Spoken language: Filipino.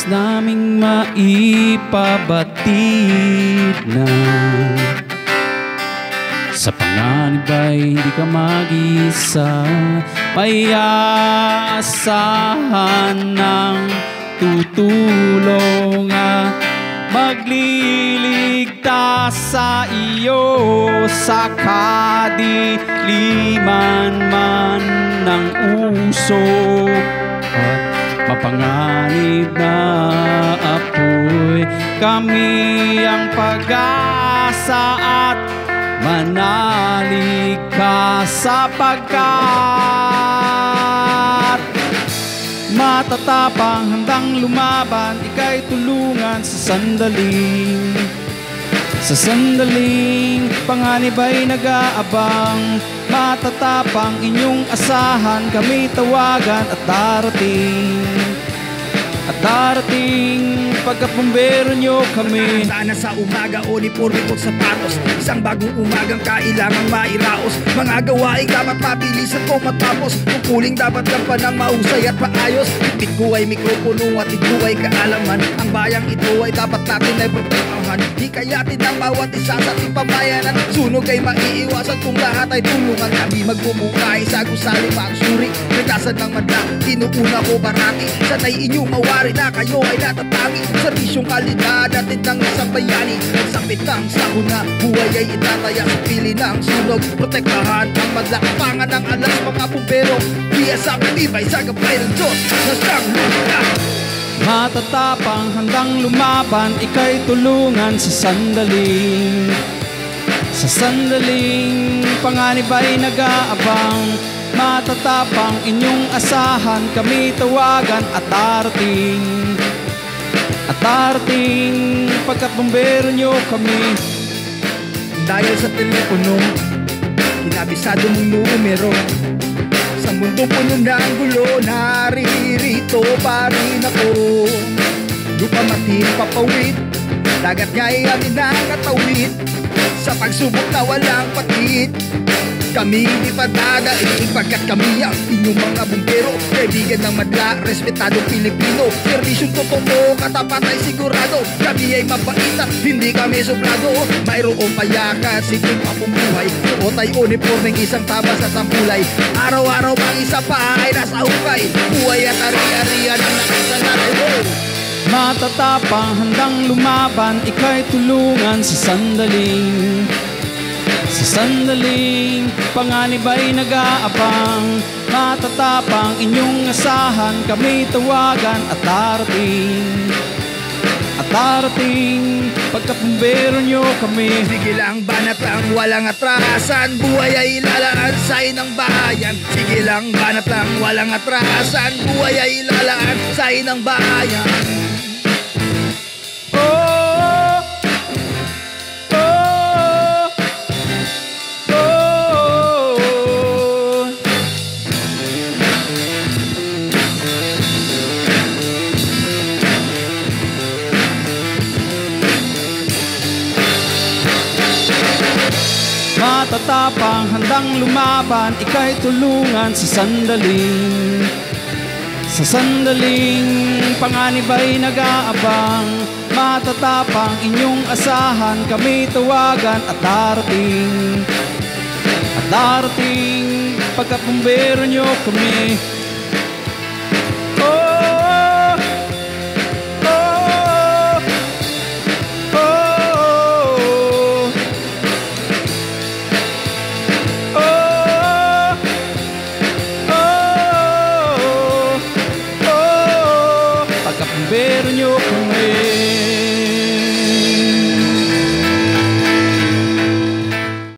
naming maipabatid na sa panganib ay hindi ka mag-isa, may aasahan ng tutulong at magliligtas sa iyo sa kadiliman man ng usok at mapanganib na apoy. Kami ang pag-asa at manalig ka sapagkat matatapang, handang lumaban, ika'y tulungan sa sandaling panganib ay nag-aabang. Matatapang inyong asahan, kami tawagan at darating pagkapumbero nyo kami. Sana sa umaga uniforme o sapatos, isang bagong umagang kailangang mairaos. Mga gawain dapat mabilisan kong matapos, kukuling dapat lang pa ng mahusay at maayos. Ipit ko ay mikropono at ito ay kaalaman, ang bayang ito ay dapat natin ay protektahan. Hikayatin ang bawat isa sa ating pamayanan, sunog ay maiiwasan kung lahat ay tulungan. Kami magbubukay sa gusali magsuri, nagkasan ng madla, tinuuna ko barati. Sanay inyong mawari na kayo ay natatangi, serbisyong kalidad at ng isang bayani. Nagsakit ang sakuna, buhay ay itataya sa pili ng sunog. Protektahan ang madlakapangan ng alas, mga pumbero, diya sa pinibay sa gabay ng Diyos na siyang lumika. Matatapang, handang lumaban, ika'y tulungan sa sandaling panganib ay nag-aabang. Matatapang inyong asahan, kami tawagan at darating pagkapumbero nyo kami. Dahil sa telepono, kinabisado mong numero, sa mundo puno ng gulo, naririto pa rin ako. Lupa matin papawid, dagat nga'y amin ang katawid, sa pagsubok na walang patid. Kami di padadaig pagkat kami ang inyong mga bumbero, kaibigan ng madla, respetadong Pilipino. Serbisyong totoo, katapat ay sigurado, kami ay mabait at hindi kami suplado. Mayroong payakan, simpleng pamumuhay, suot ay uniformeng isang tama sa sampulay. Araw-araw ang isa pa ay nasa hukay, buhay at ari-arian ang nakasanatay mo. Matatapang, handang lumaban, ika'y tulungan sa sandaling panganib ay nag-aabang. Matatapang inyong asahan, kami tawagan at darating pagkapumbero nyo kami. Sige lang banat lang, walang atrasan, buhay ay lalaan sa inang bayan. Sige lang banat lang, walang atrasan, buhay ay lalaan sa inang bayan. Matatapang, handang lumaban, ika'y tulungan sa sandaling panganib ay nag-aabang. Matatapang inyong asahan, kami tawagan at darating pagkapumbero nyo kami.